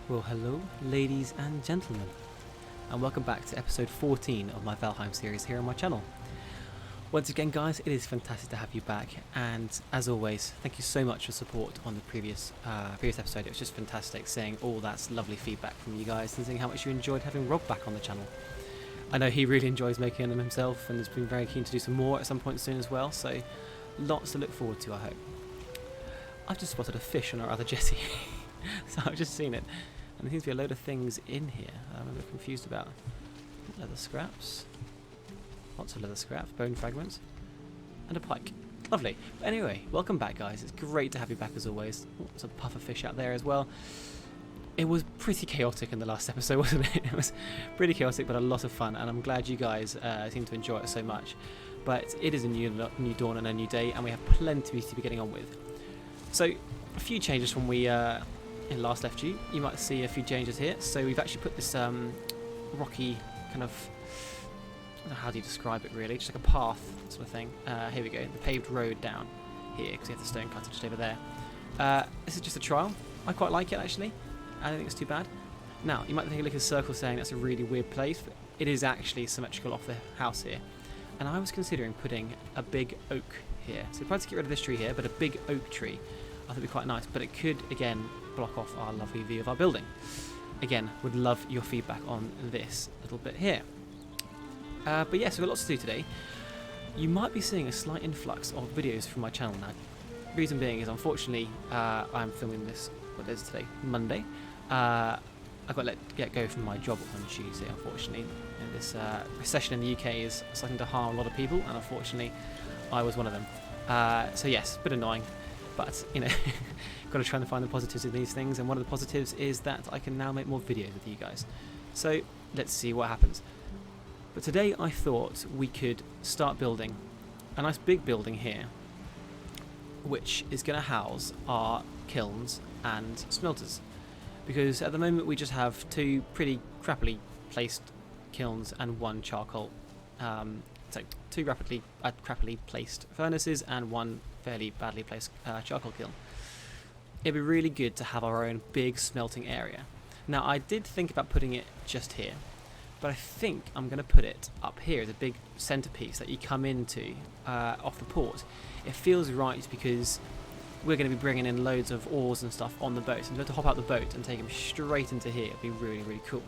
Well, hello, ladies and gentlemen, and welcome back to episode 14 of my Valheim series here on my channel. Once again, guys, it is fantastic to have you back, and as always, thank you so much for support on the previous episode. It was just fantastic seeing all that lovely feedback from you guys and seeing how much you enjoyed having Rob back on the channel. I know he really enjoys making them himself and has been very keen to do some more at some point soon as well, so lots to look forward to, I hope. I've just spotted a fish on our other jetty, so I've just seen it. And there seems to be a load of things in here I'm a bit confused about. Leather scraps. Lots of leather scraps, bone fragments, and a pike. Lovely. But anyway, welcome back, guys. It's great to have you back as always. Oh, there's a puffer fish out there as well. It was pretty chaotic in the last episode, wasn't it? It was pretty chaotic, but a lot of fun, and I'm glad you guys seem to enjoy it so much. But it is a new dawn and a new day, and we have plenty to be getting on with. So, a few changes from we last left you. You might see a few changes here. So we've actually put this rocky kind of, I don't know how do you describe it really, just like a path sort of thing. Here we go, the paved road down here because we have the stone cutter just over there. This is just a trial. I quite like it actually. I don't think it's too bad. Now you might think look at the circle saying that's a really weird place, but it is actually symmetrical off the house here. And I was considering putting a big oak here. So we tried to get rid of this tree here, but a big oak tree I think would be quite nice, but it could again block off our lovely view of our building. Again, would love your feedback on this little bit here. But yes, we've got lots to do today. You might be seeing a slight influx of videos from my channel now. Reason being is, unfortunately, I'm filming this, what is today? Monday. I got let go from my job on Tuesday, unfortunately. And this recession in the UK is starting to harm a lot of people, and unfortunately, I was one of them. So yes, a bit annoying. But, you know, got to try and find the positives in these things, and one of the positives is that I can now make more videos with you guys. So, let's see what happens. But today I thought we could start building a nice big building here, which is going to house our kilns and smelters. Because at the moment we just have two pretty crappily placed kilns and one charcoal, so two crappily placed furnaces and one fairly badly placed charcoal kiln. It'd be really good to have our own big smelting area. Now I did think about putting it just here, but I think I'm going to put it up here as a big centerpiece that you come into off the port. It feels right because we're going to be bringing in loads of ores and stuff on the boat, and to be able to hop out the boat and take them straight into here would be really, really cool.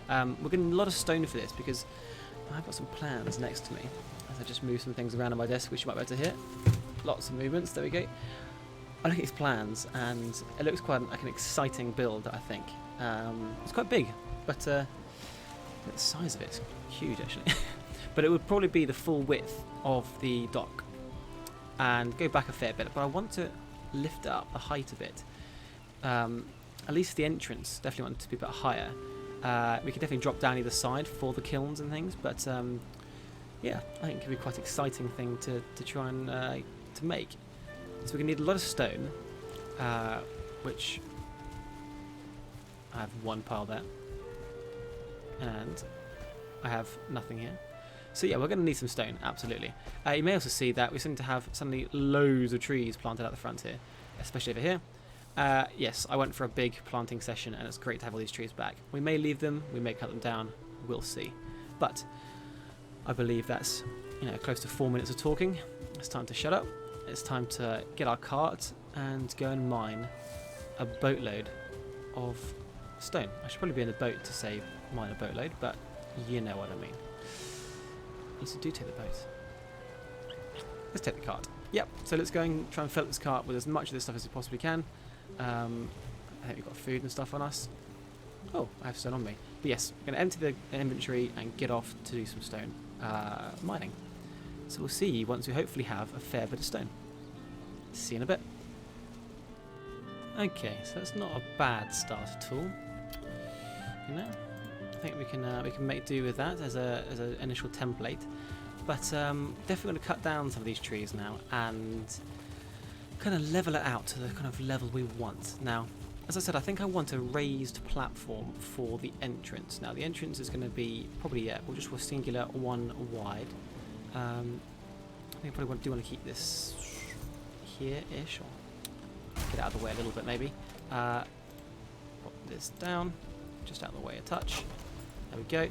We're getting a lot of stone for this because I've got some plans next to me as I just move some things around on my desk, which you might be able to hear. Lots of movements, there we go. I look at these plans and it looks quite like an exciting build, I think. It's quite big, but the size of it is huge actually. But it would probably be the full width of the dock and go back a fair bit, but I want to lift up the height of it. At least the entrance, definitely want it to be a bit higher. We could definitely drop down either side for the kilns and things, but yeah, I think it could be quite an exciting thing to try and to make. So we're going to need a lot of stone, which I have one pile there, and I have nothing here. So yeah, we're going to need some stone, absolutely. You may also see that we seem to have suddenly loads of trees planted out the front here, especially over here. Yes, I went for a big planting session, and it's great to have all these trees back. We may leave them, we may cut them down, we'll see. But I believe that's, you know, close to 4 minutes of talking. It's time to shut up. It's time to get our cart and go and mine a boatload of stone. I should probably be in the boat to say mine a boatload, but you know what I mean. Yes, I do take the boat. Let's take the cart. Yep, so let's go and try and fill up this cart with as much of this stuff as we possibly can. I think we've got food and stuff on us. Oh, I have stone on me. But yes, we're going to empty the inventory and get off to do some stone mining. So we'll see you once we hopefully have a fair bit of stone. See you in a bit. Okay, so that's not a bad start at all. You know, I think we can make do with that as an initial template. But definitely going to cut down some of these trees now and kind of level it out to the kind of level we want. Now, as I said, I think I want a raised platform for the entrance. Now, the entrance is going to be probably, yeah, we'll just go singular one wide. I think I probably do want to keep this here-ish, or get out of the way a little bit maybe. Pop this this down, just out of the way a touch. There we go.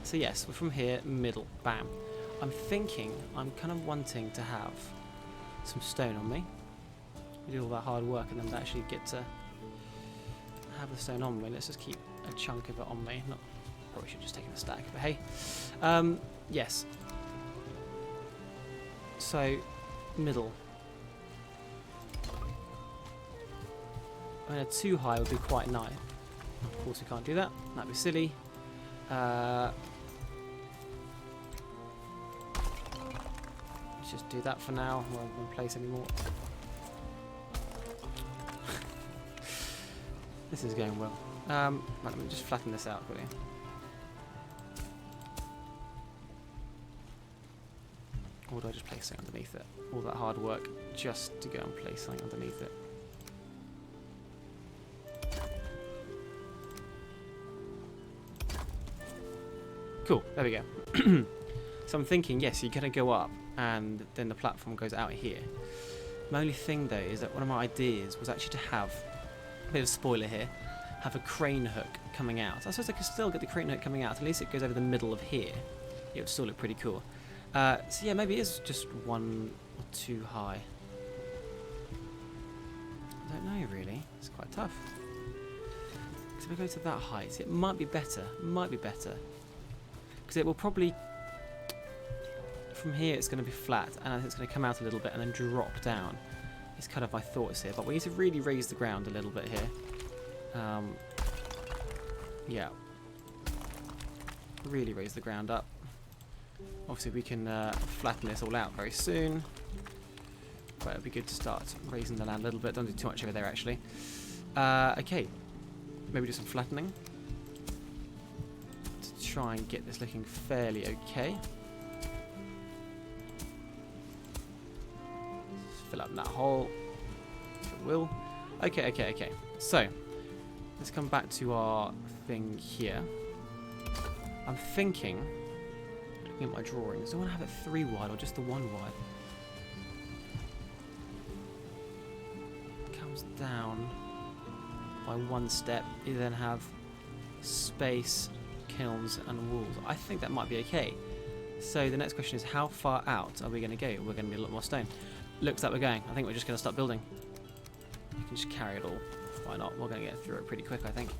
So yes, we're from here, middle, bam. I'm thinking, I'm kind of wanting to have some stone on me. We do all that hard work and then actually get to have the stone on me. Let's just keep a chunk of it on me. Not, probably should just take a stack, but hey. Yes. So, middle. I mean, a too high would be quite nice. Of course we can't do that. That'd be silly. Let's just do that for now. I won't place any more. This is going well. Right, let me just flatten this out quickly. Or do I just place something underneath it? All that hard work just to go and place something underneath it. Cool, there we go. So I'm thinking, yes, you're going to go up and then the platform goes out here. My only thing though is that one of my ideas was actually to have, a bit of a spoiler here, have a crane hook coming out. I suppose I could still get the crane hook coming out, at least it goes over the middle of here. It would still look pretty cool. So yeah, maybe it is just one or two high. I don't know really, it's quite tough. Because if I go to that height, it might be better, because it will probably, from here it's going to be flat, and I think it's going to come out a little bit and then drop down. It's kind of my thoughts here, but we need to really raise the ground a little bit here. Yeah. Really raise the ground up. Obviously we can flatten this all out very soon. But it'd be good to start raising the land a little bit. Don't do too much over there actually. Okay. Maybe do some flattening. To try and get this looking fairly okay. Just fill up that hole. If it will. Okay. So, let's come back to our thing here. I'm thinking, looking at my drawings, do I want to have it 3 wide or just the 1 wide? It comes down by 1 step. You then have space, kilns and walls. I think that might be okay. So the next question is, how far out are we going to go? We're going to need a lot more stone. Looks like we're going. I think we're just going to start building. You can just carry it all. Why not? We're going to get through it pretty quick, I think.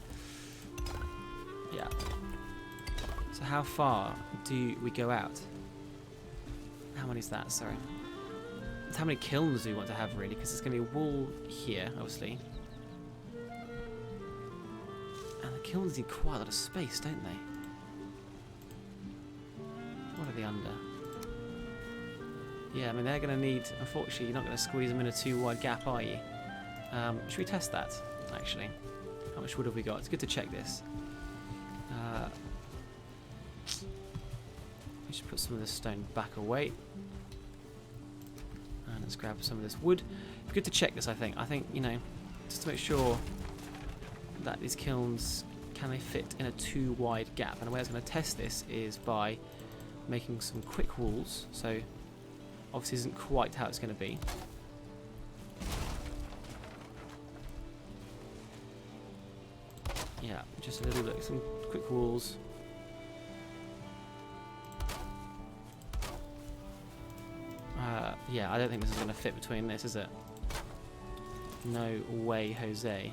Yeah. So how far do we go out? How many is that? Sorry. It's how many kilns do we want to have, really? Because there's going to be a wall here, obviously. And the kilns need quite a lot of space, don't they? What are they under? Yeah, I mean, they're going to need... Unfortunately, you're not going to squeeze them in a 2 wide gap, are you? Should we test that, actually? How much wood have we got? It's good to check this. We should put some of this stone back away. And let's grab some of this wood. It's good to check this, I think. I think, you know, just to make sure that these kilns, can they fit in a 2 wide gap? And the way I was going to test this is by making some quick walls. So, obviously isn't quite how it's going to be. Yeah, just a little bit, some quick walls. Yeah, I don't think this is going to fit between this, is it? No way, Jose.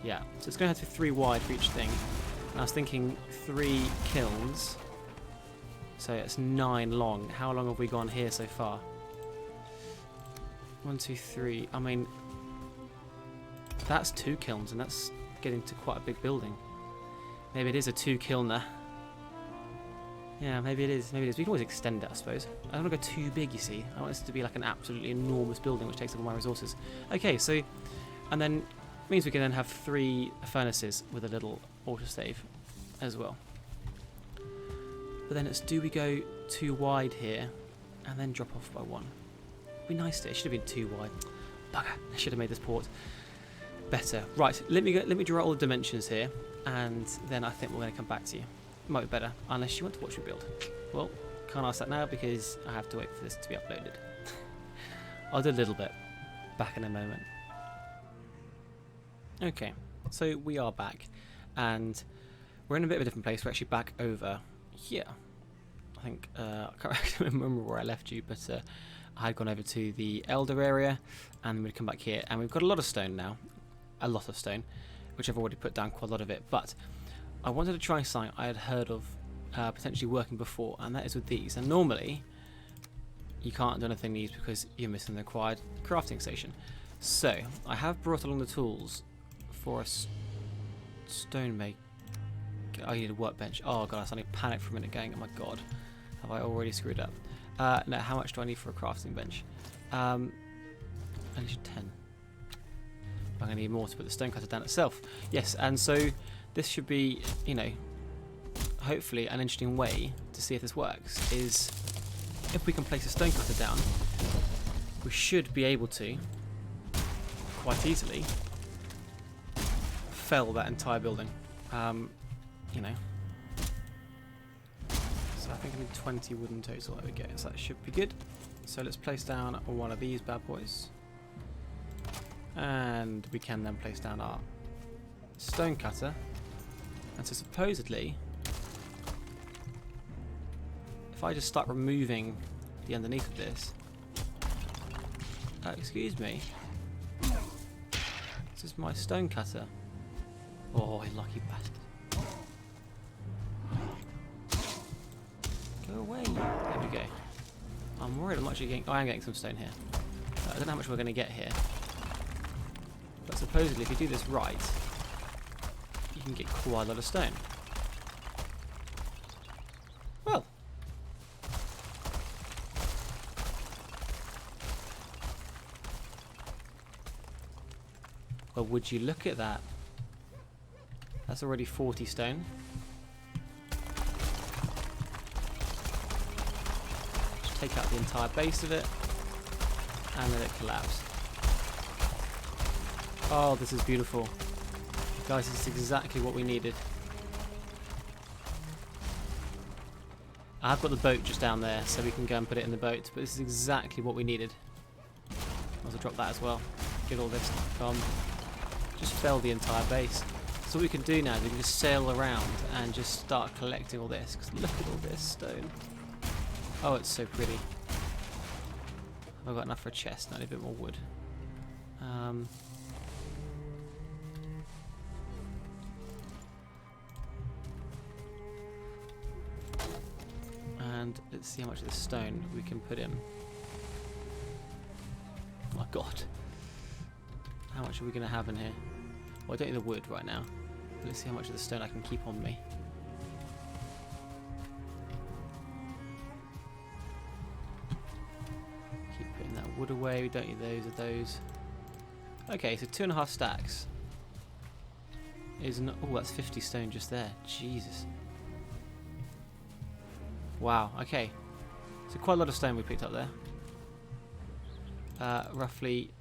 Yeah, so it's going to have to be 3 wide for each thing. And I was thinking 3 kilns. So it's 9 long. How long have we gone here so far? 1, 2, 3. I mean, that's 2 kilns, and that's getting to quite a big building. Maybe it is a 2 kilner. Yeah, maybe it is. Maybe it is. We can always extend it, I suppose. I don't want to go too big, you see. I want this to be like an absolutely enormous building, which takes up all my resources. Okay, so, and then means we can then have 3 furnaces with a little autosave as well. But then it's, do we go too wide here and then drop off by 1? It'd be nice to. It should have been too wide. Bugger! I should have made this port better. Right, let me draw out all the dimensions here, and then I think we're going to come back to you. Might be better, unless you want to watch me build. Well, can't ask that now because I have to wait for this to be uploaded. I'll do a little bit. Back in a moment. Okay, So we are back, and we're in a bit of a different place. We're actually back over here. I think I can't actually remember where I left you, but I had gone over to the Elder area, and we'd come back here, and we've got a lot of stone now, a lot of stone, which I've already put down quite a lot of it. But I wanted to try something I had heard of potentially working before, and that is with these. And normally, you can't do anything with these because you're missing the required crafting station. So I have brought along the tools for a stone make. Oh, you need a workbench. Oh god, I suddenly panicked for a minute going, oh my god, have I already screwed up? No, how much do I need for a crafting bench? I need 10. I'm going to need more to put the stone cutter down itself. Yes, and so this should be, you know, hopefully an interesting way to see if this works, is if we can place a stone cutter down, we should be able to, quite easily, fell that entire building. You know. So I think I need 20 wooden total. There we go. So that should be good. So let's place down one of these bad boys. And we can then place down our stone cutter. And so supposedly, if I just start removing the underneath of this. Excuse me. This is my stone cutter. Oh, you lucky bastard. Go away. There we go. I'm worried I'm actually getting... Oh, I am getting some stone here. I don't know how much we're going to get here. But supposedly, if you do this right, you can get quite a lot of stone. Well. Well, would you look at that? That's already 40 stone. Just take out the entire base of it and let it collapse. Oh, this is beautiful. Guys, this is exactly what we needed. I've got the boat just down there, so we can go and put it in the boat, but this is exactly what we needed. I'll also drop that as well. Get all this gone. Just fell the entire base. So what we can do now is we can just sail around and just start collecting all this. Because look at all this stone. Oh, it's so pretty. I've got enough for a chest. I need a bit more wood. And let's see how much of this stone we can put in. Oh my god. How much are we going to have in here? Well, I don't need the wood right now. But let's see how much of the stone I can keep on me. Keep putting that wood away. We don't need those or those. Okay, so 2.5 stacks. Oh, that's 50 stone just there. Jesus. Wow, okay. So quite a lot of stone we picked up there. Roughly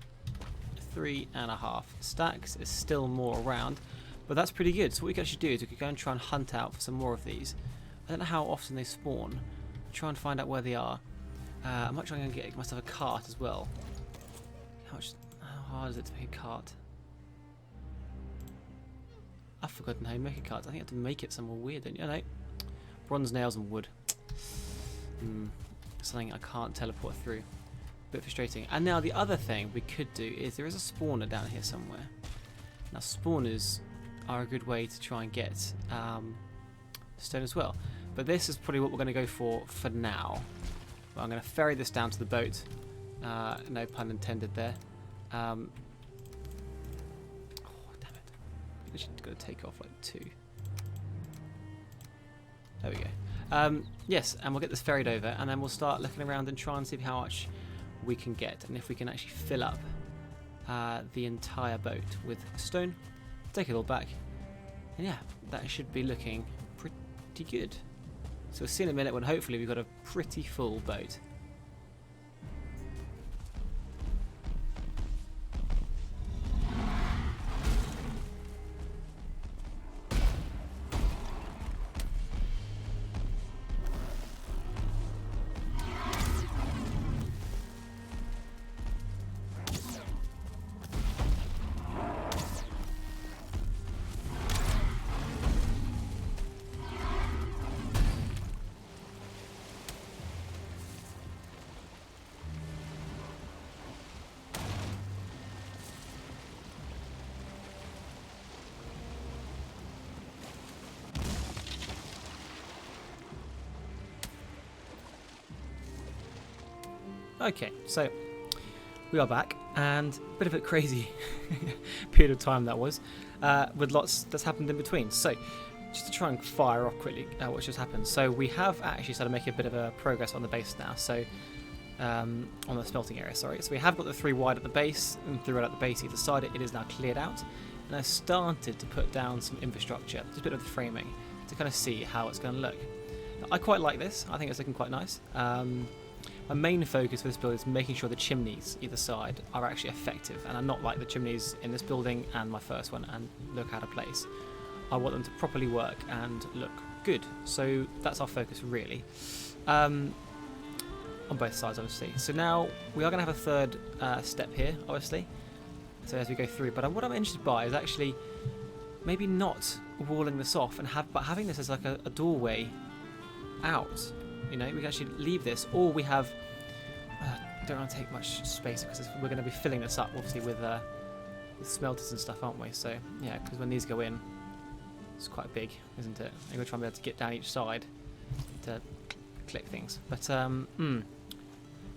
3.5 stacks. There's still more around, but that's pretty good. So what we can actually do is we could go and try and hunt out for some more of these. I don't know how often they spawn. Try and find out where they are. I'm actually going to get myself a cart as well. How hard is it to make a cart? I've forgotten how you make a cart. I think you have to make it somewhere weird, don't you? No. Bronze nails and wood. Something I can't teleport through. Bit frustrating. And now the other thing we could do is there is a spawner down here somewhere. Now spawners are a good way to try and get stone as well. But this is probably what we're going to go for now. Well, I'm going to ferry this down to the boat. No pun intended there. Oh, damn it. I think I've got to take off like 2. There we go. Yes, and we'll get this ferried over, and then we'll start looking around and try and see how much we can get, and if we can actually fill up the entire boat with stone, take it all back, and yeah, that should be looking pretty good. So we'll see in a minute when hopefully we've got a pretty full boat. Okay, so we are back, and a bit of a crazy period of time that was, with lots that's happened in between. So, just to try and fire off quickly what just happened. So we have actually started making a bit of a progress on the base now. So, on the smelting area, sorry. So we have got the 3 wide at the base, and 3 right at the base either side. It is now cleared out, and I started to put down some infrastructure, just a bit of the framing, to kind of see how it's going to look. Now, I quite like this. I think it's looking quite nice. My main focus for this build is making sure the chimneys either side are actually effective, and are not like the chimneys in this building and my first one and look out of place. I want them to properly work and look good. So that's our focus really. On both sides obviously. So now we are going to have a third step here obviously. So as we go through, but what I'm interested by is actually maybe not walling this off and having this as like a doorway out. You know, we can actually leave this, or we have. Don't want to take much space because we're going to be filling this up, obviously, with smelters and stuff, aren't we? So yeah, because when these go in, it's quite big, isn't it? I'm going to try and be able to get down each side to click things. But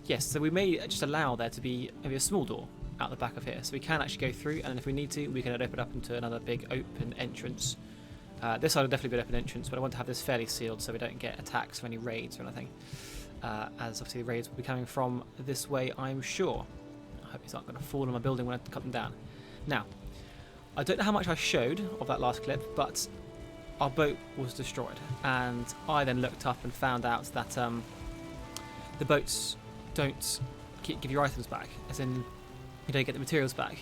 yes, so we may just allow there to be maybe a small door out the back of here, so we can actually go through, and if we need to, we can open up into another big open entrance. This side will definitely be an open entrance, but I want to have this fairly sealed so we don't get attacks from any raids or anything. As obviously the raids will be coming from this way, I'm sure. I hope he's not going to fall on my building when I cut them down. Now, I don't know how much I showed of that last clip, but our boat was destroyed. And I then looked up and found out that the boats don't give your items back, as in you don't get the materials back.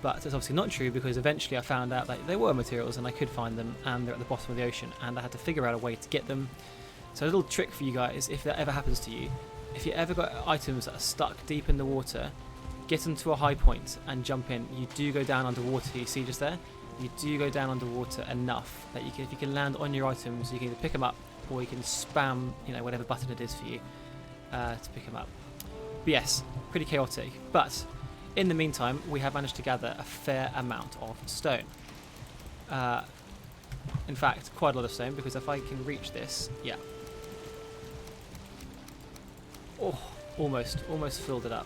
But it's obviously not true, because eventually I found out that there were materials and I could find them, and they're at the bottom of the ocean, and I had to figure out a way to get them. So a little trick for you guys, if that ever happens to you, if you ever got items that are stuck deep in the water, get them to a high point and jump in. You do go down underwater, you see just there? You do go down underwater enough that you can, if you can land on your items, you can either pick them up or you can spam, you know, whatever button it is for you to pick them up. But yes, pretty chaotic. But in the meantime, we have managed to gather a fair amount of stone. In fact, quite a lot of stone, because if I can reach this, yeah. Oh, almost filled it up.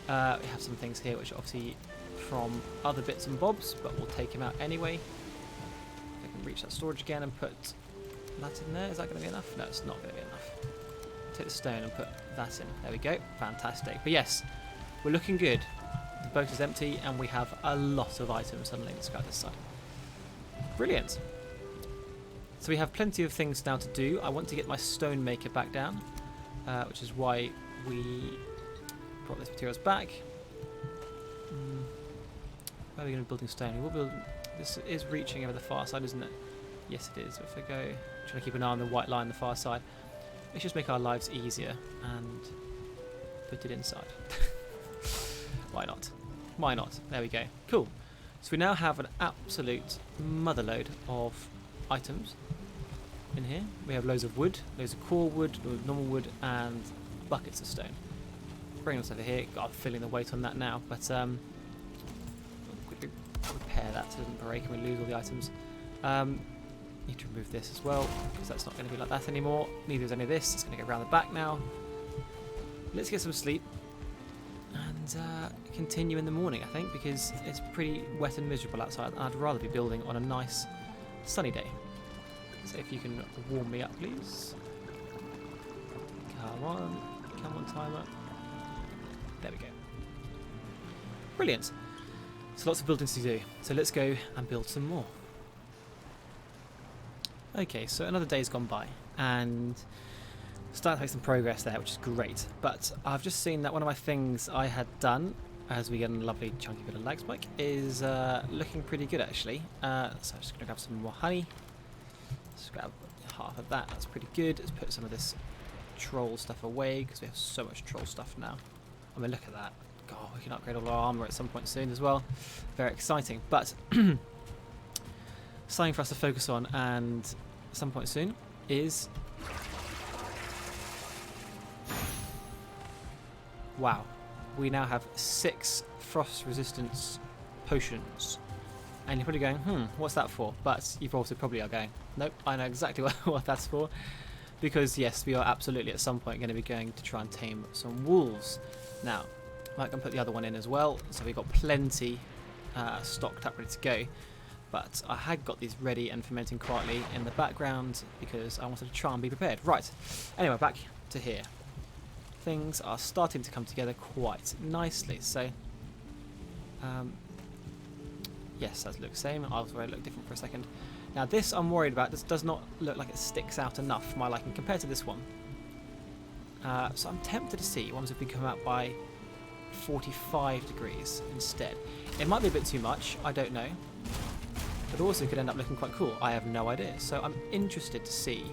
We have some things here which are obviously from other bits and bobs, but we'll take them out anyway. If I can reach that storage again and put that in there, is that going to be enough? No, it's not going to be enough. Take the stone and put that in. There we go. Fantastic. But yes, we're looking good. The boat is empty and we have a lot of items suddenly. Let's go out this side. Brilliant. So we have plenty of things now to do. I want to get my stone maker back down, which is why we brought these materials back. Where are we going to be building stone? We will build. This is reaching over the far side, isn't it? Yes, it is. If I go, trying to keep an eye on the white line on the far side. Let's just make our lives easier and put it inside. Why not? Why not? There we go. Cool. So we now have an absolute motherload of items in here. We have loads of wood, loads of core wood, loads of normal wood, and buckets of stone. Bring us over here. God, I'm feeling the weight on that now, but we'll quickly repair that so it doesn't break and we lose all the items. Need to remove this as well, because that's not going to be like that anymore. Neither is any of this. It's going to go around the back now. Let's get some sleep and continue in the morning, I think, because it's pretty wet and miserable outside. I'd rather be building on a nice sunny day. So if you can warm me up, please. Come on, timer. There we go. Brilliant. So lots of building to do. So let's go and build some more. Okay, so another day's gone by, and starting to make some progress there, which is great. But I've just seen that one of my things I had done, as we get a lovely chunky bit of lag spike, is looking pretty good actually. So I'm just going to grab some more honey. Just grab half of that. That's pretty good. Let's put some of this troll stuff away, because we have so much troll stuff now. I mean, look at that. God, we can upgrade all our armor at some point soon as well. Very exciting. But something for us to focus on, and at some point soon, is... Wow. We now have 6 frost resistance potions. And you're probably going, what's that for? But you also probably are going, nope, I know exactly what that's for. because yes, we are absolutely at some point going to be going to try and tame some wolves. Now, I can put the other one in as well, so we've got plenty stocked up, ready to go. But I had got these ready and fermenting quietly in the background because I wanted to try and be prepared. Right, anyway, back to here. Things are starting to come together quite nicely, so yes, that looks the same. I was worried it looked different for a second. Now this I'm worried about. This does not look like it sticks out enough for my liking compared to this one. So I'm tempted to see ones if we come out by 45 degrees instead. It might be a bit too much, I don't know. But also could end up looking quite cool. I have no idea. So I'm interested to see.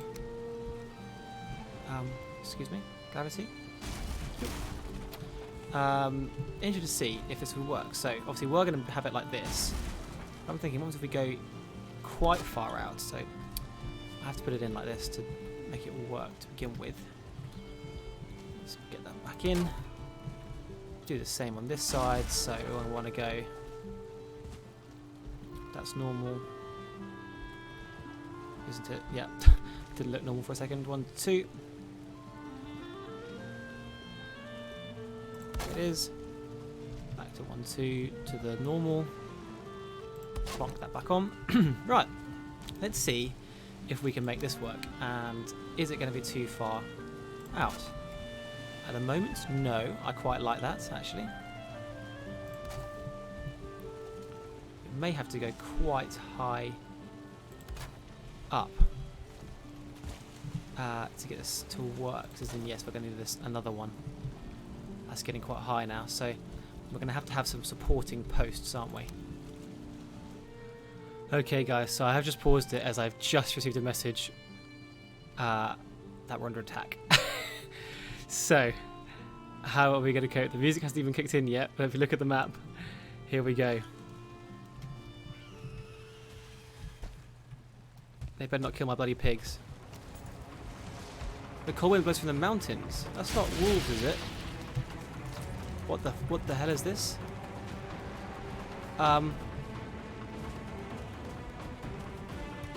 Excuse me, gravity. Interested to see if this will work. So obviously we're going to have it like this. I'm thinking, what if we go quite far out? So I have to put it in like this to make it all work to begin with. Let's get that back in. Do the same on this side. So I want to go. That's normal, isn't it? Yeah, didn't look normal for a second. 1, 2. There it is. Back to 1, 2 to the normal. Plonk that back on. Right, let's see if we can make this work. And is it going to be too far out? At the moment, no. I quite like that actually. May have to go quite high up to get this to work. Because then yes, we're going to do this another one. That's getting quite high now, so we're going to have some supporting posts, aren't we? Okay, guys. So I have just paused it as I've just received a message that we're under attack. So how are we going to cope? The music hasn't even kicked in yet, but if you look at the map, here we go. They better not kill my bloody pigs. The cold wind blows from the mountains. That's not wolves, is it? What the hell is this?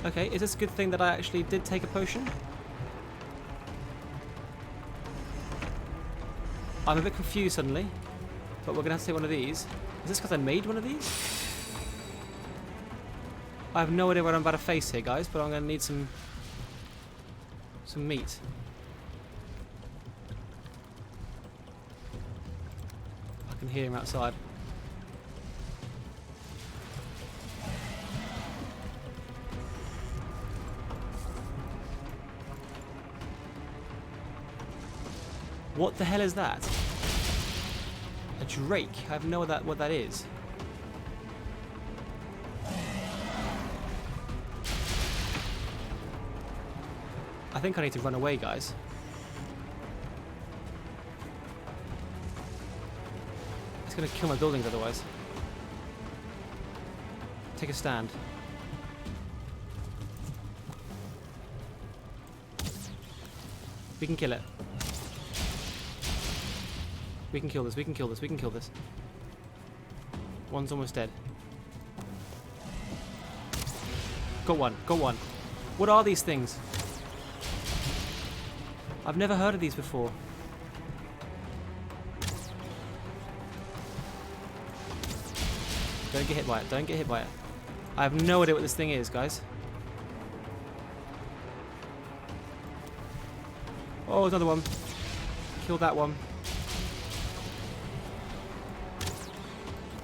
Okay, is this a good thing that I actually did take a potion? I'm a bit confused suddenly, but we're gonna have to take one of these. Is this because I made one of these? I have no idea what I'm about to face here, guys, but I'm going to need some meat. I can hear him outside. What the hell is that? A drake? I have no idea what that is. I think I need to run away, guys. It's going to kill my buildings otherwise. Take a stand. We can kill it. We can kill this, we can kill this, we can kill this. One's almost dead. Got one, got one. What are these things? I've never heard of these before. Don't get hit by it, don't get hit by it. I have no idea what this thing is, guys. Oh, another one. Kill that one.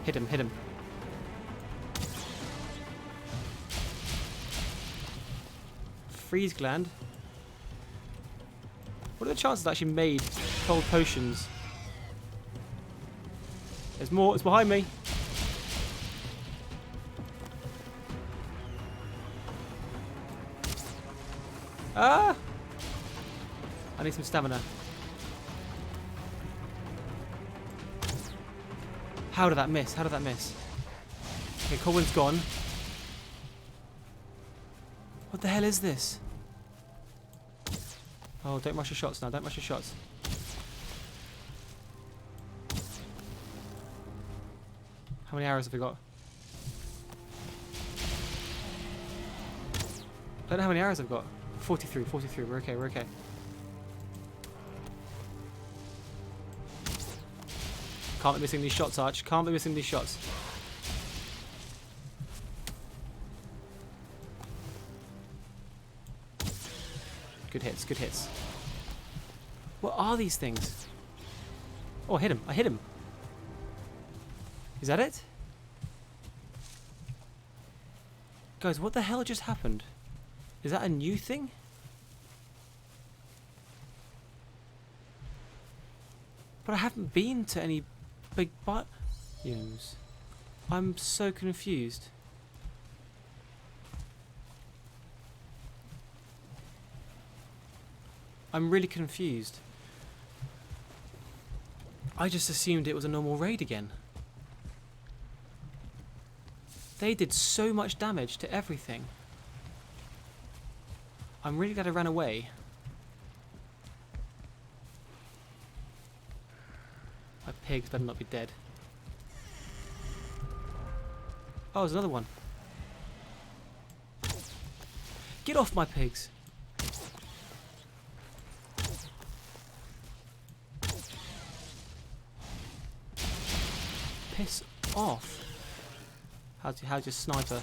Hit him, hit him. Freeze gland. What are the chances I actually made cold potions? There's more, it's behind me. Ah! I need some stamina. How did that miss? How did that miss? Okay, Colwyn's gone. What the hell is this? Oh, don't rush your shots now. Don't rush your shots. How many arrows have we got? I don't know how many arrows I've got. 43, 43. We're okay, we're okay. Can't be missing these shots, Arch. Can't be missing these shots. Good hits, good hits. What are these things? Oh, I hit him. I hit him. Is that it? Guys, what the hell just happened? Is that a new thing? But I haven't been to any big biomes. I'm so confused. I'm really confused. I just assumed it was a normal raid again. They did so much damage to everything. I'm really glad I ran away. My pigs better not be dead. Oh, there's another one. Get off my pigs! Piss off! How's your sniper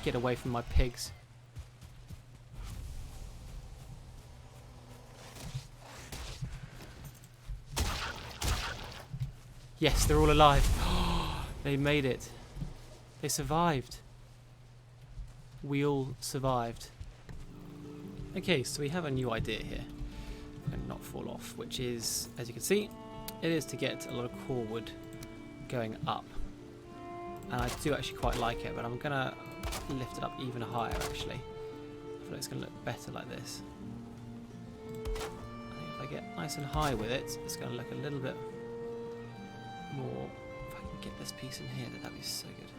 get away from my pigs? Yes, they're all alive. They made it. They survived. We all survived. Okay, so we have a new idea here. And not fall off, which is, as you can see, it is to get a lot of core wood going up. And I do actually quite like it, but I'm gonna lift it up even higher actually. I feel like it's gonna look better like this. I think if I get nice and high with it, it's gonna look a little bit more. If I can get this piece in here, that'd be so good.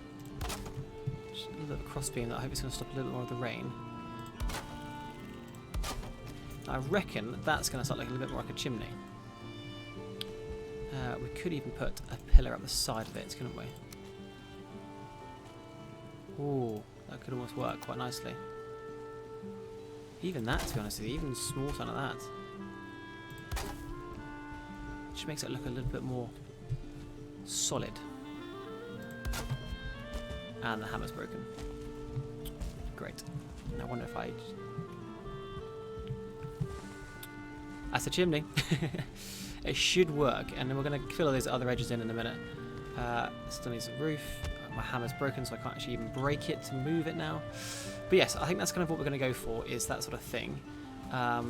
Just a little bit of a cross beam that I hope it's gonna stop a little bit more of the rain. I reckon that's gonna start looking a little bit more like a chimney. We could even put a pillar up the side of it, couldn't we? Ooh, that could almost work quite nicely. Even that, to be honest with you, even small something like that. Just makes it look a little bit more solid. And the hammer's broken. Great. And I wonder if I... That's a chimney. It should work, and then we're going to fill all those other edges in a minute. Still needs a roof. My hammer's broken, so I can't actually even break it to move it now. But yes, I think that's kind of what we're going to go for, is that sort of thing. I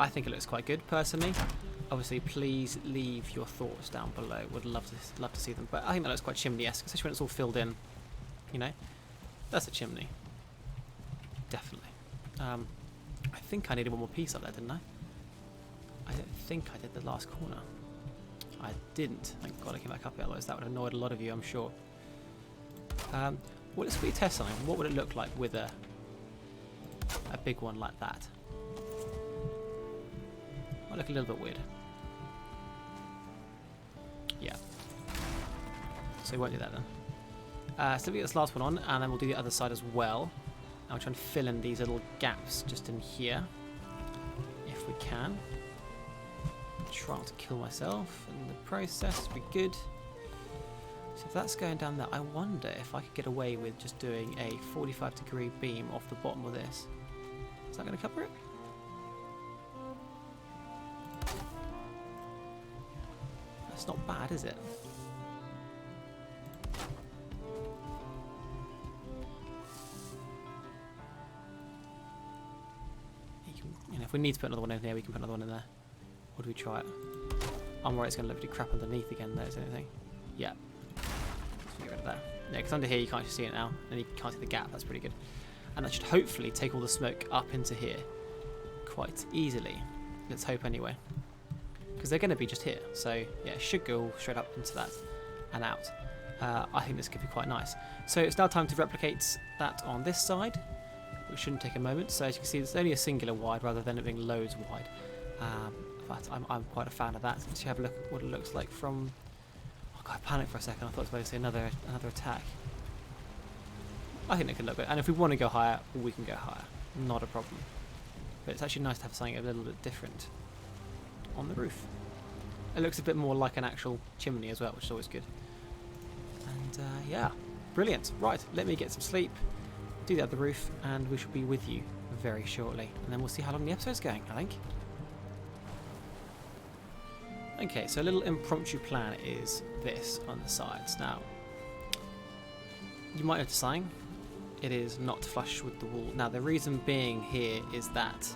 think it looks quite good, personally. Obviously, please leave your thoughts down below. Would love to see them. But I think that looks quite chimney-esque, especially when it's all filled in. You know, that's a chimney. Definitely. I think I needed one more piece up there, didn't I? I don't think I did the last corner. I didn't. Thank God I came back up here, otherwise that would have annoyed a lot of you, I'm sure. Well, let's quickly test something. What would it look like with a big one like that? Might look a little bit weird. Yeah. So we won't do that then. So we get this last one on, and then we'll do the other side as well. I'll try and fill in these little gaps just in here, if we can. Try not to kill myself in the process, be good. So if that's going down there, I wonder if I could get away with just doing a 45-degree beam off the bottom of this. Is that going to cover it? That's not bad, is it? You know, if we need to put another one in there, we can put another one in there. Or do we try it? I'm worried it's going to look pretty crap underneath again, though, is anything? Yeah. Let's get rid of that. Yeah, because under here you can't actually see it now, and you can't see the gap, that's pretty good. And that should hopefully take all the smoke up into here quite easily. Let's hope anyway. Because they're going to be just here, so yeah, it should go straight up into that and out. I think this could be quite nice. So it's now time to replicate that on this side, which shouldn't take a moment. So as you can see, it's only a singular wide rather than it being loads wide. But I'm quite a fan of that. Let's have a look at what it looks like from... Oh god, I panicked for a second. I thought I was about to say another attack. I think it could look good. And if we want to go higher, we can go higher. Not a problem. but it's actually nice to have something a little bit different on the roof. It looks a bit more like an actual chimney as well, which is always good. And yeah, brilliant. Right, let me get some sleep, do that at the roof, and we shall be with you very shortly. And then we'll see how long the episode's going, I think. Okay, so a little impromptu plan is this on the sides. Now, you might notice something. It is not flush with the wall. Now, the reason being here is that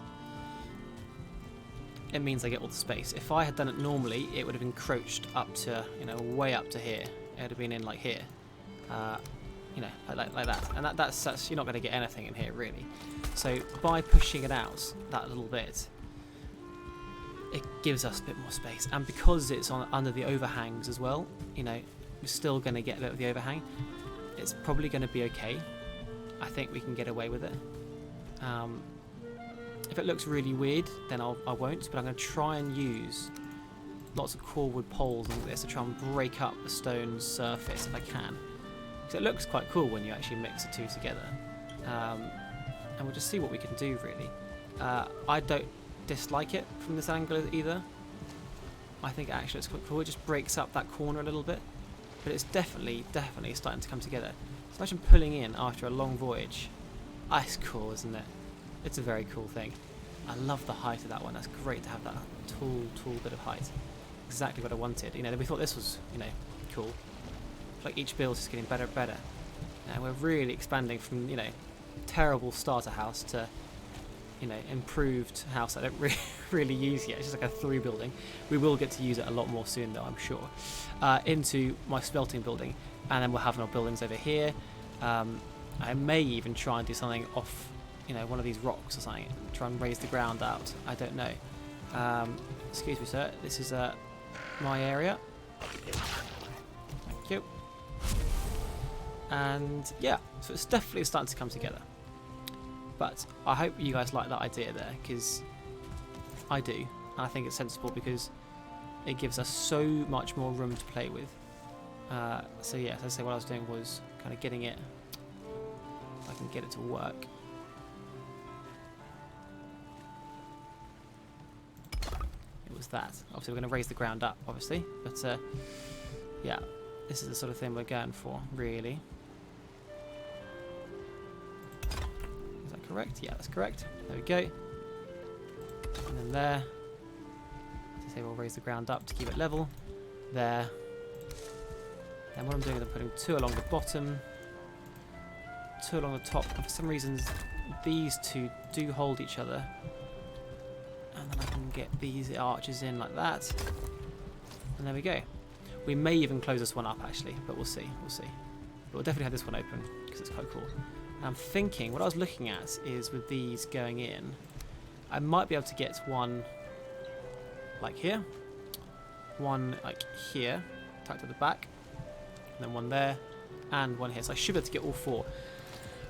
it means I get all the space. If I had done it normally, it would have encroached up to, you know, way up to here. It would have been in like here, you know, like that. And that's you're not going to get anything in here really. So by pushing it out that little bit, it gives us a bit more space. And because it's on under the overhangs as well, you know, we're still going to get a bit of the overhang. It's probably going to be okay. I think we can get away with it. If it looks really weird, then I won't, but I'm going to try and use lots of cordwood poles and this to try and break up the stone surface if I can. Because it looks quite cool when you actually mix the two together. And we'll just see what we can do, really. I don't dislike it from this angle either. I think actually it's quite cool. It just breaks up that corner a little bit. But it's definitely starting to come together. So imagine pulling in after a long voyage. Ice cool, isn't it? It's a very cool thing. I love the height of that one. That's great to have that tall bit of height. Exactly what I wanted. You know, we thought this was, you know, cool. Like each build is getting better and better. Now we're really expanding from, you know, terrible starter house to, you know, improved house I don't really use yet. It's just like a 3 building. We will get to use it a lot more soon though, I'm sure. Into my smelting building, and then we'll have our buildings over here. I may even try and do something off, you know, one of these rocks or something, and try and raise the ground out. I don't know. Excuse me, sir. This is my area. Thank you. And yeah, so it's definitely starting to come together. But I hope you guys like that idea there, because I do. And I think it's sensible because it gives us so much more room to play with. So yeah, as I say, what I was doing was kind of getting it, if I can get it to work. It was that. Obviously we're going to raise the ground up, obviously. But yeah, this is the sort of thing we're going for, really. Is that correct? Yeah, that's correct. There we go. And then there. As I say, we'll raise the ground up to keep it level. There. And what I'm doing is I'm putting 2 along the bottom, 2 along the top. And for some reasons, these 2 do hold each other. And then I can get these arches in like that. And there we go. We may even close this one up actually, but we'll see. We'll see. But we'll definitely have this one open because it's quite cool. And I'm thinking, what I was looking at is with these going in, I might be able to get one like here, one like here, tucked at the back, and then one there, and one here. So I should be able to get all 4.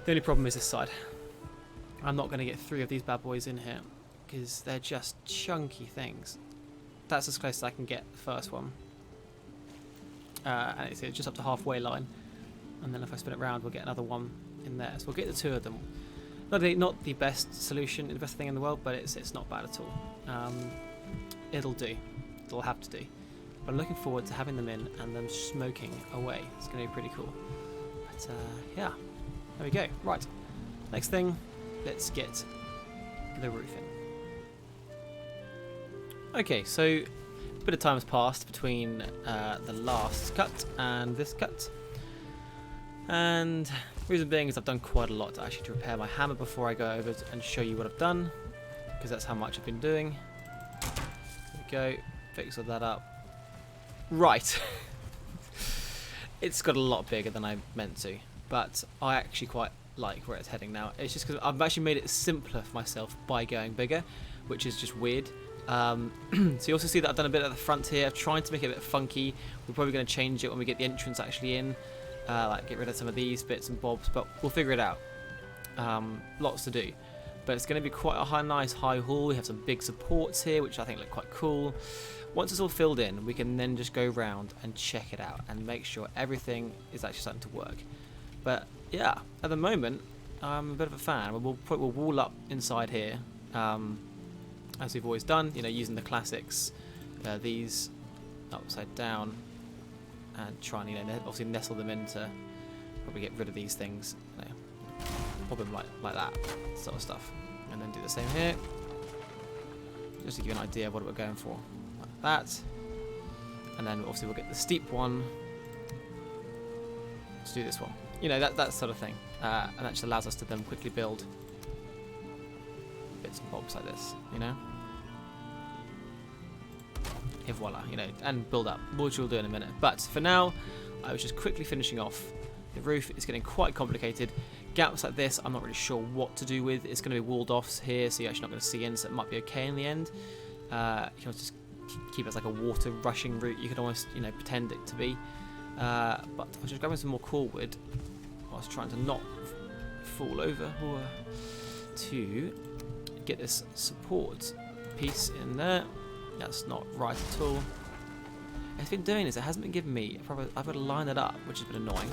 The only problem is this side. I'm not going to get 3 of these bad boys in here because they're just chunky things. That's as close as I can get the first one. And it's just up to halfway line. And then if I spin it round, we'll get another one in there. So we'll get the 2 of them. Not the best solution, the best thing in the world, but it's not bad at all. It'll do. It'll have to do. But I'm looking forward to having them in and them smoking away. It's going to be pretty cool. But yeah, there we go. Right, next thing, let's get the roof in. Okay, so a bit of time has passed between the last cut and this cut. And the reason being is I've done quite a lot actually to repair my hammer before I go over and show you what I've done, because that's how much I've been doing. There we go, fix all that up. Right. It's got a lot bigger than I meant to, but I actually quite like where it's heading now. It's just because I've actually made it simpler for myself by going bigger, which is just weird. So you also see that I've done a bit at the front here. I've tried to make it a bit funky. We're probably going to change it when we get the entrance actually in, like get rid of some of these bits and bobs, but we'll figure it out. Lots to do, but it's going to be quite a nice high hall. We have some big supports here, which I think look quite cool. Once it's all filled in, we can then just go around and check it out and make sure everything is actually starting to work. But yeah, at the moment, I'm a bit of a fan. We'll wall up inside here, as we've always done, you know, using the classics, these upside down, and try and, you know, obviously nestle them in to probably get rid of these things, you know, pop them like that sort of stuff, and then do the same here, just to give you an idea of what we're going for, like that. And then obviously we'll get the steep one. Let's do this one. You know, that sort of thing. And that just allows us to then quickly build bits and bobs like this, you know? Et voila, you know, and build up, which we'll do in a minute. But for now, I was just quickly finishing off the roof. It's getting quite complicated. Gaps like this, I'm not really sure what to do with. It's going to be walled off here, so you're actually not going to see in, so it might be okay in the end. You can just keep it as like a water rushing route. You could almost, you know, pretend it to be. But I was just grabbing some more core wood. I was trying to not fall over to get this support piece in there. That's not right at all. It's been doing this. It hasn't been giving me. I've got to line it up, which has been annoying.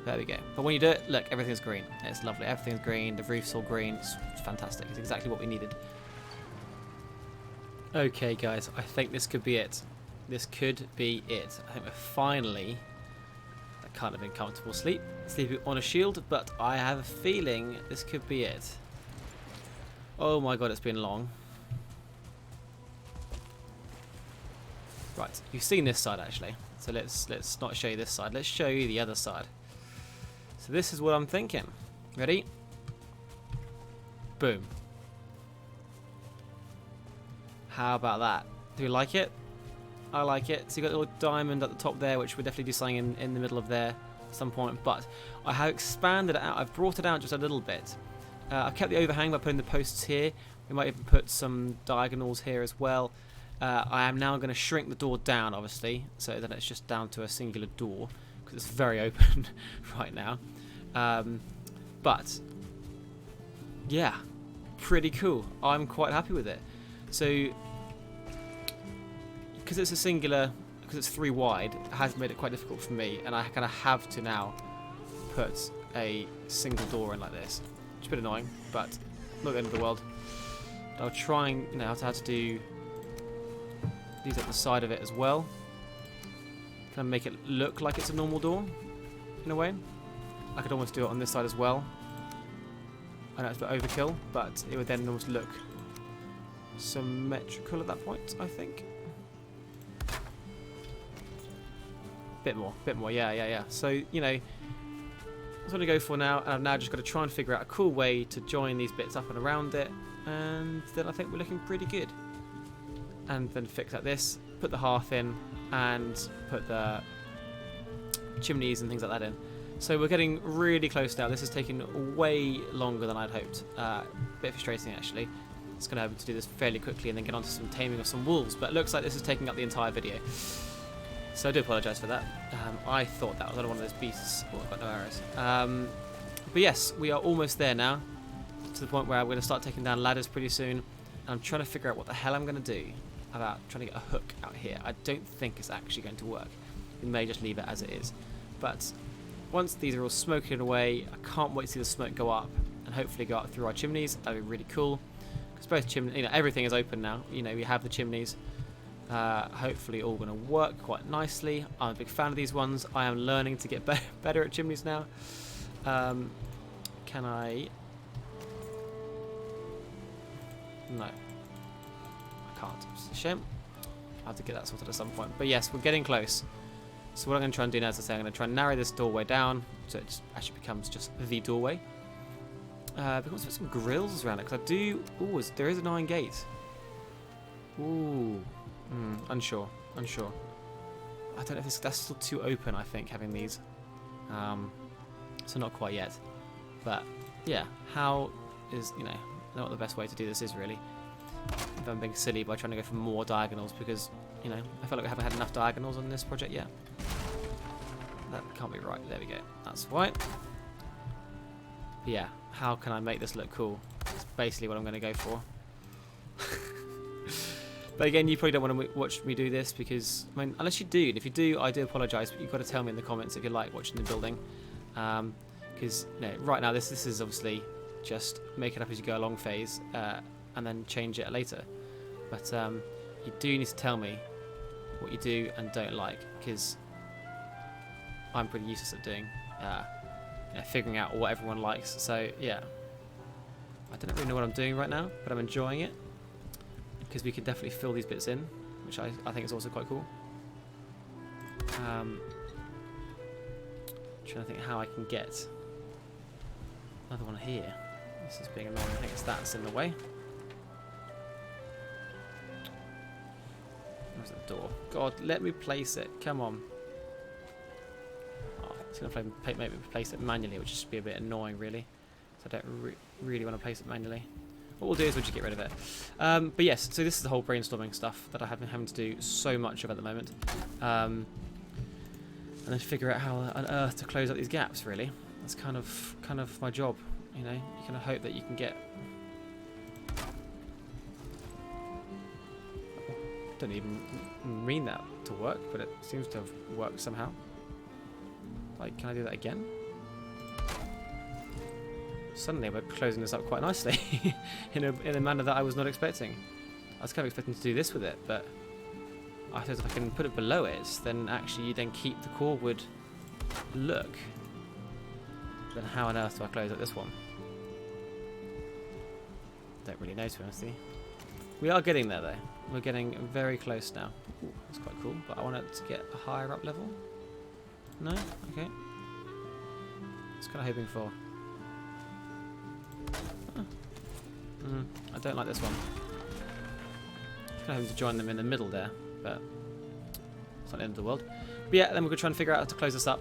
There we go. But when you do it, look, everything's green. It's lovely. Everything's green. The roof's all green. It's fantastic. It's exactly what we needed. Okay, guys. I think this could be it. This could be it. I think we're finally that kind of in comfortable sleeping on a shield, but I have a feeling this could be it. Oh my god, it's been long. Right, you've seen this side actually, so let's not show you this side. Let's show you the other side. So this is what I'm thinking. Ready? Boom. How about that? Do you like it? I like it. So you got a little diamond at the top there, which we'll definitely do something in the middle of there at some point. But I have expanded it out. I've brought it out just a little bit. I've kept the overhang by putting the posts here. We might even put some diagonals here as well. I am now going to shrink the door down, obviously, so that it's just down to a singular door, because it's very open right now. But, yeah, pretty cool. I'm quite happy with it. So, because it's a singular, because it's 3 wide, it has made it quite difficult for me, and I kind of have to now put a single door in like this. It's a bit annoying, but not the end of the world. I'll try and, you know, how to do these at the side of it as well. Kind of make it look like it's a normal door, in a way. I could almost do it on this side as well. I know it's a bit overkill, but it would then almost look symmetrical at that point, I think. Bit more, yeah. So, you know, that's what I go for now, and I've now just got to try and figure out a cool way to join these bits up and around it, and then I think we're looking pretty good. And then fix like this, put the hearth in, and put the chimneys and things like that in. So we're getting really close now. This is taking way longer than I'd hoped. Bit frustrating actually. It's going to be able to do this fairly quickly and then get on to some taming of some wolves, but it looks like this is taking up the entire video. So I do apologise for that. I thought that was another one of those beasts. Oh, I've got no arrows. But yes, we are almost there now, to the point where I'm going to start taking down ladders pretty soon. And I'm trying to figure out what the hell I'm going to do about trying to get a hook out here. I don't think it's actually going to work. We may just leave it as it is. But once these are all smoking away, I can't wait to see the smoke go up and hopefully go up through our chimneys. That'd be really cool. Because both chimneys, you know, everything is open now. You know, we have the chimneys. Hopefully all going to work quite nicely. I'm a big fan of these ones. I am learning to get better at chimneys now. Can I? No. I can't. It's a shame. I'll have to get that sorted at some point. But yes, we're getting close. So what I'm going to try and do now, as I say, I'm going to try and narrow this doorway down so it actually becomes just the doorway. Because there's some grills around it. Because I do... Ooh, there is an iron gate. Ooh. Unsure. I don't know if that's still too open, I think, having these. So not quite yet. But, yeah. How is... You know, I don't know what the best way to do this is, really. If I'm being silly by trying to go for more diagonals because, you know, I feel like we haven't had enough diagonals on this project yet. That can't be right. There we go. That's right. But yeah, how can I make this look cool? That's basically what I'm going to go for. But again, you probably don't want to watch me do this because, I mean, unless you do, and if you do, I do apologise, but you've got to tell me in the comments if you like watching the building. Because, you know, right now this is obviously just make it up as you go along phase and then change it later. But you do need to tell me what you do and don't like, because I'm pretty useless at doing figuring out what everyone likes. So yeah, I don't really know what I'm doing right now, but I'm enjoying it because we can definitely fill these bits in, which I think is also quite cool. Trying to think how I can get another one here. This is being annoying. I think it's that's in the way. Where's the door? God, let me place it. Come on. Oh, it's going to make me place it manually, which just be a bit annoying, really. So I don't really want to place it manually. What we'll do is we'll just get rid of it. But yes, so this is the whole brainstorming stuff that I have been having to do so much of at the moment. And then figure out how on earth to close up these gaps, really. That's kind of my job, you know. You kind of hope that you can get... I don't even mean that to work, but it seems to have worked somehow. Like, can I do that again? Suddenly we're closing this up quite nicely in a manner that I was not expecting. I was kind of expecting to do this with it, but I suppose if I can put it below it, then actually you then keep the cordwood look. Then how on earth do I close up this one? Don't really know, to be honest with you. We are getting there though. We're getting very close now. Ooh, that's quite cool, but I want it to get a higher up level. No? Okay. What's kind of hoping for? I don't like this one. Kind of having to join them in the middle there, but it's not the end of the world. But yeah, then we're going to try and figure out how to close this up.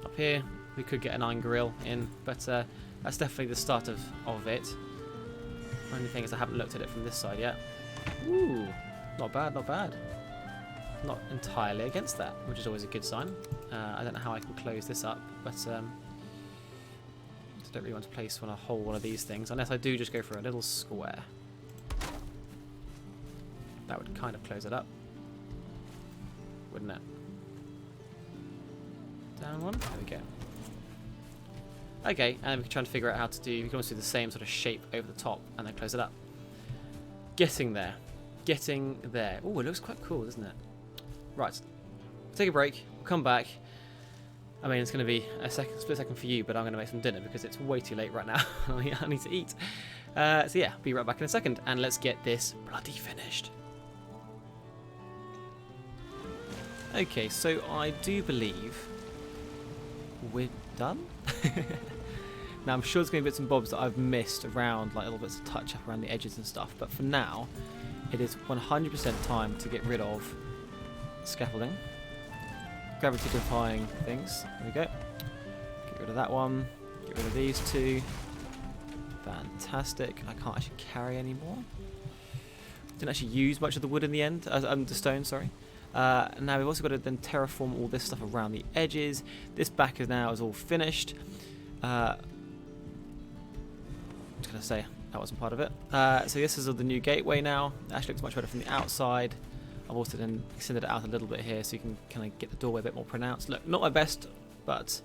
Up here, we could get an iron grill in, but that's definitely the start of it. The only thing is I haven't looked at it from this side yet. Ooh, not bad, not bad. Not entirely against that, which is always a good sign. I don't know how I can close this up, but I don't really want to place a whole one of these things, unless I do just go for a little square. That would kind of close it up, wouldn't it? Down one, there we go. Okay, and we can try and figure out how to do, we can also do the same sort of shape over the top and then close it up. Getting there. Getting there. Oh, it looks quite cool, doesn't it? Right, take a break, we'll come back. I mean, it's going to be a split second for you, but I'm going to make some dinner because it's way too late right now. I need to eat. So yeah, be right back in a second, and let's get this bloody finished. Okay, so I do believe we're done. Now, I'm sure there's going to be bits and bobs that I've missed around, like little bits of touch up around the edges and stuff, but for now, it is 100% time to get rid of scaffolding. Gravity defying things. There we go. Get rid of that one. Get rid of these two. Fantastic. I can't actually carry anymore. Didn't actually use much of the wood in the end. The stone, sorry. Now we've also got to then terraform all this stuff around the edges. This back is all finished. I was going to say that wasn't part of it. So this is the new gateway now. It actually looks much better from the outside. I've also then extended it out a little bit here so you can kind of get the doorway a bit more pronounced. Look, not my best, but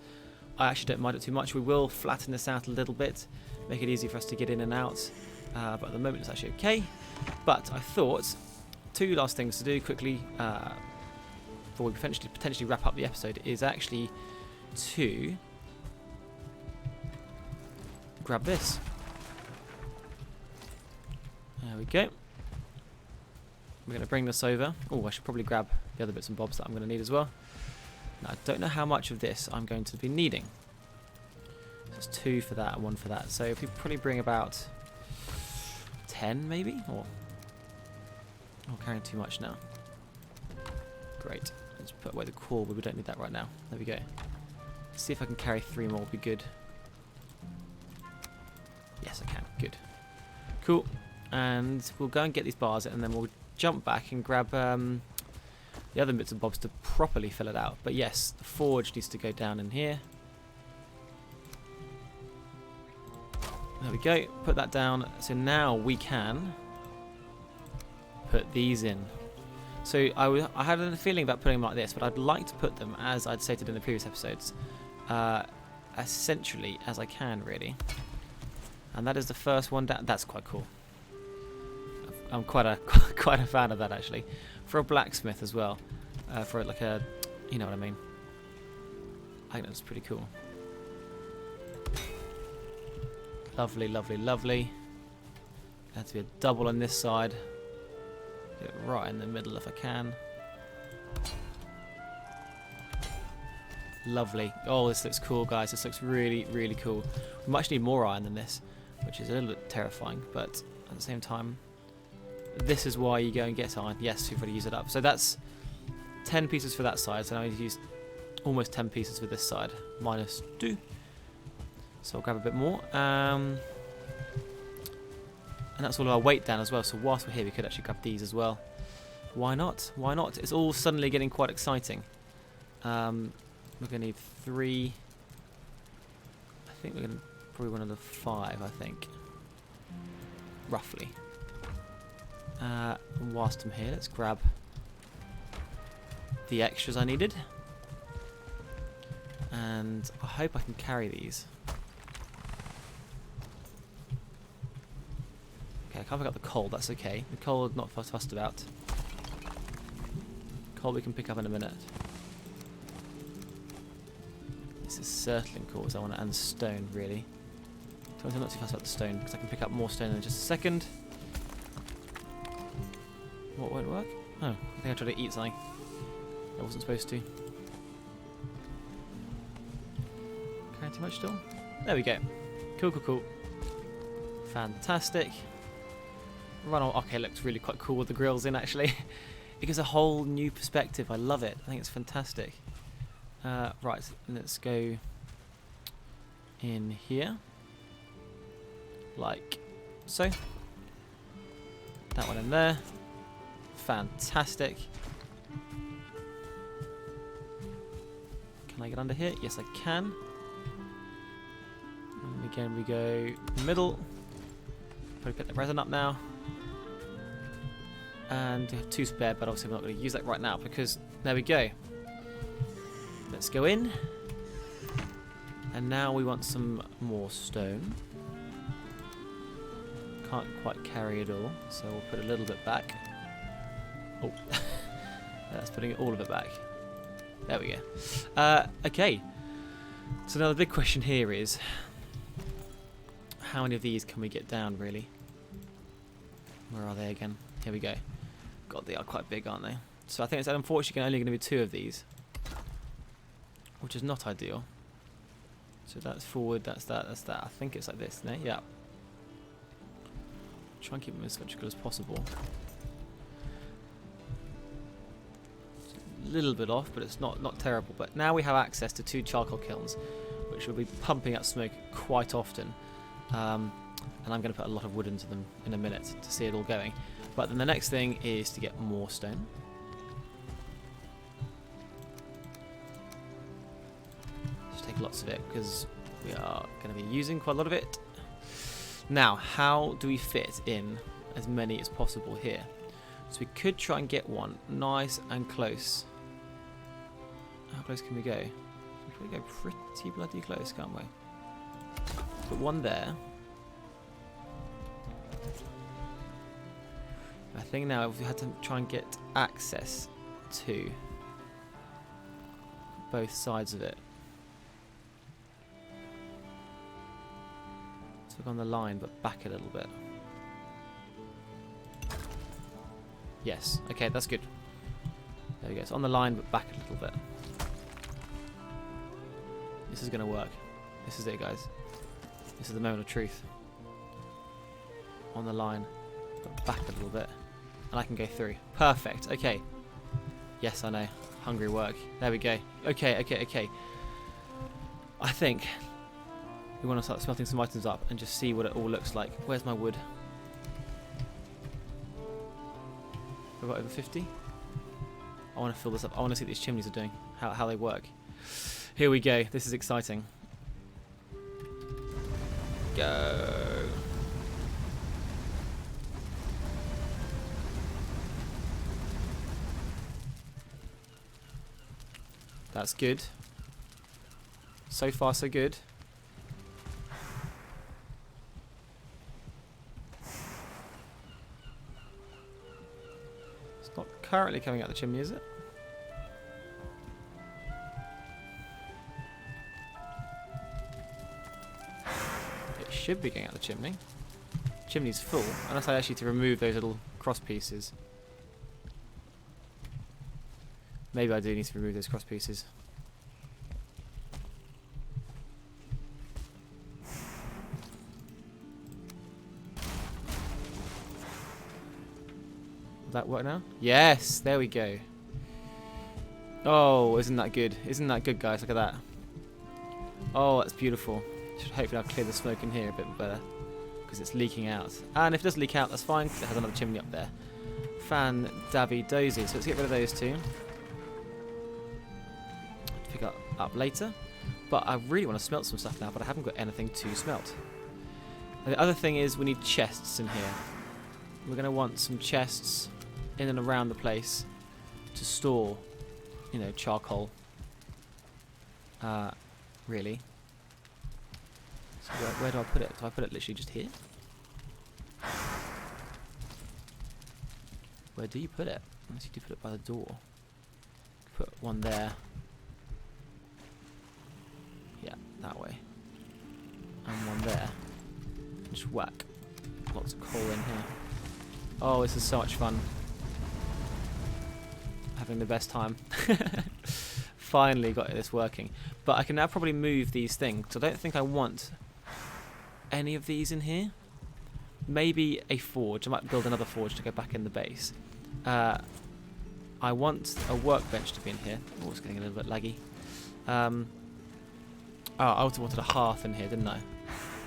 I actually don't mind it too much. We will flatten this out a little bit, make it easy for us to get in and out. But at the moment it's actually okay. But I thought two last things to do quickly before we potentially wrap up the episode is actually to grab this. There we go. We're going to bring this over. Oh, I should probably grab the other bits and bobs that I'm going to need as well. Now, I don't know how much of this I'm going to be needing. There's 2 for that and 1 for that. So if we probably bring about 10 maybe? Or I'm carrying too much now. Great. Let's put away the core, but we don't need that right now. There we go. Let's see if I can carry 3 more. Will be good. Yes, I can. Good. Cool. And we'll go and get these bars and then we'll jump back and grab the other bits and bobs to properly fill it out. But yes, the forge needs to go down in here. There we go. Put that down. So now we can put these in. So I had a feeling about putting them like this, but I'd like to put them, as I'd stated in the previous episodes, as centrally as I can, really. And that is the first one down. That's quite cool. I'm quite a fan of that, actually. For a blacksmith as well. For like a, you know what I mean. I think that's pretty cool. Lovely, lovely, lovely. There has to be a double on this side. Get it right in the middle if I can. Lovely. Oh, this looks cool, guys. This looks really, really cool. We might actually need more iron than this, which is a little bit terrifying, but at the same time, this is why you go and get iron. Yes, we've already used it up. So that's 10 pieces for that side, so now I need to use almost 10 pieces for this side. Minus 2. So I'll grab a bit more. And that's all of our weight down as well, so whilst we're here we could actually grab these as well. Why not? Why not? It's all suddenly getting quite exciting. We're going to need 3. I think we're going to probably one of the 5, I think. Roughly. And whilst I'm here, let's grab the extras I needed. And I hope I can carry these. Okay, I can't pick up the coal, that's okay. The coal I'm not fussed about. Coal we can pick up in a minute. This is certainly cool, so I want to add stone, really. So I'm not too fussed about the stone, because I can pick up more stone in just a second. What won't work? Oh, I think I tried to eat something. I wasn't supposed to. Carrying too much still? There we go. Cool, cool, cool. Fantastic. Run on. Okay, looks really quite cool with the grills in, actually. It gives a whole new perspective. I love it. I think it's fantastic. Right, let's go in here. Like so. That one in there. Fantastic. Can I get under here? Yes, I can. And again, we go middle. Probably pick the resin up now. And we have 2 spare, but obviously we're not going to use that right now because there we go. Let's go in. And now we want some more stone. Can't quite carry it all, so we'll put a little bit back. Oh, that's putting all of it back. There we go. Okay. So now the big question here is, how many of these can we get down, really? Where are they again? Here we go. God, they are quite big, aren't they? So I think it's unfortunately only going to be 2 of these, which is not ideal. So that's forward, that's that, that's that. I think it's like this, no? Yeah. Try and keep them as symmetrical as possible. It's a little bit off, but it's not terrible. But now we have access to 2 charcoal kilns, which will be pumping out smoke quite often. And I'm going to put a lot of wood into them in a minute to see it all going. But then the next thing is to get more stone. Just take lots of it because we are going to be using quite a lot of it. Now, how do we fit in as many as possible here? So we could try and get one nice and close. How close can we go? We can probably go pretty bloody close, can't we? Put one there. I think now if we had to try and get access to both sides of it. So we're on the line, but back a little bit. Yes, okay, that's good. There we go, it's on the line, but back a little bit. This is going to work. This is it, guys. This is the moment of truth. On the line, but back a little bit. And I can go through. Perfect, okay. Yes, I know. Hungry work. There we go. Okay. I think we want to start smelting some items up and just see what it all looks like. Where's my wood? We've got over 50. I want to fill this up. I want to see what these chimneys are doing. How they work. Here we go. This is exciting. Go. That's good. So far, so good. It's not currently coming out the chimney, is it? It should be going out the chimney. Chimney's full, unless I actually need to remove those little cross pieces. Maybe I do need to remove those cross pieces. Will that work now? Yes, there we go. Oh, isn't that good? Isn't that good, guys? Look at that. Oh, that's beautiful. Should hopefully I'll clear the smoke in here a bit better, because it's leaking out. And if it does leak out, that's fine, because it has another chimney up there. Fan-dabby-dozy. So let's get rid of those two. Pick up later. But I really want to smelt some stuff now, but I haven't got anything to smelt. And the other thing is we need chests in here. We're going to want some chests in and around the place to store, you know, charcoal. Really. So where do I put it? Do I put it literally just here? Where do you put it? Unless you do put it by the door. Put one there. Yeah, that way. And one there. Just whack. Lots of coal in here. Oh, this is so much fun. Having the best time. Finally got this working. But I can now probably move these things. So I don't think I want any of these in here. Maybe a forge. I might build another forge to go back in the base. I want a workbench to be in here. Oh, it's getting a little bit laggy. Oh, I also wanted a hearth in here, didn't I?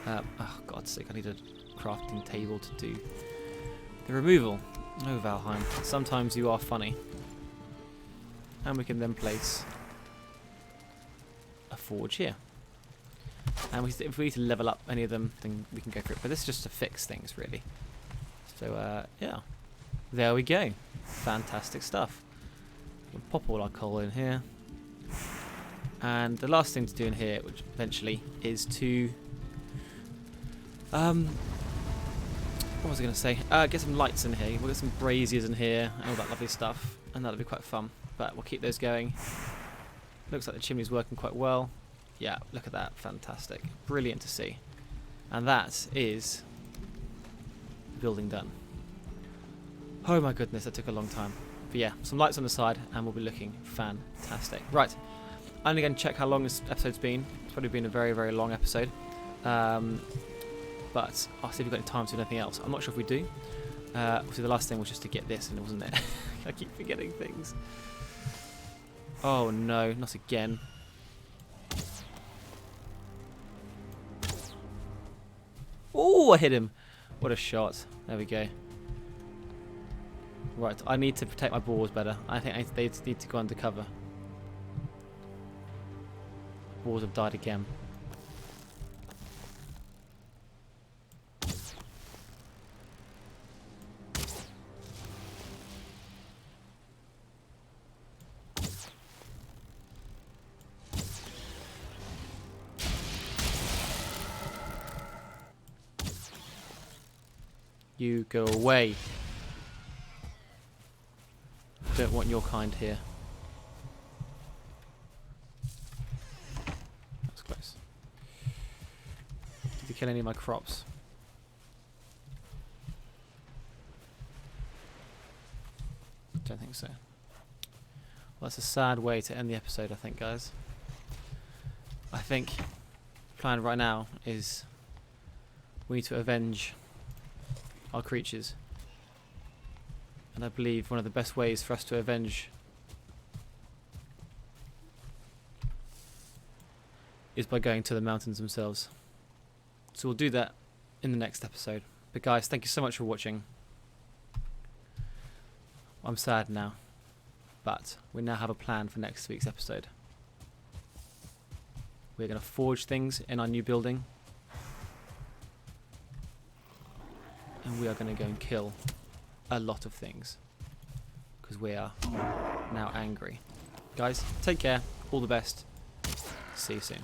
Oh, God's sake, I need a crafting table to do the removal. Oh, Valheim. Sometimes you are funny. And we can then place a forge here. And if we need to level up any of them, then we can go for it. But this is just to fix things, really. So, yeah. There we go. Fantastic stuff. We can pop all our coal in here. And the last thing to do in here, which eventually, is to... what was I going to say? Get some lights in here. We'll get some braziers in here and all that lovely stuff. And that'll be quite fun. But we'll keep those going. Looks like the chimney's working quite well. Yeah, look at that. Fantastic. Brilliant to see. And that is the building done. Oh my goodness, that took a long time. But yeah, some lights on the side and we'll be looking fantastic. Right. I'm going to check how long this episode's been. It's probably been a very, very long episode. But I'll see if we've got any time to do anything else. I'm not sure if we do. Obviously, the last thing was just to get this, and it wasn't there. I keep forgetting things. Oh no, not again. Oh, I hit him. What a shot. There we go. Right, I need to protect my balls better. I think they need to go undercover. Balls have died again. You go away. Don't want your kind here. That's close. Did you kill any of my crops? Don't think so. Well, that's a sad way to end the episode, I think, guys. I think the plan right now is we need to avenge our creatures. And I believe one of the best ways for us to avenge is by going to the mountains themselves. So we'll do that in the next episode. But guys, thank you so much for watching. I'm sad now, but we now have a plan for next week's episode. We're going to forge things in our new building. And we are going to go and kill a lot of things. Because we are now angry. Guys, take care. All the best. See you soon.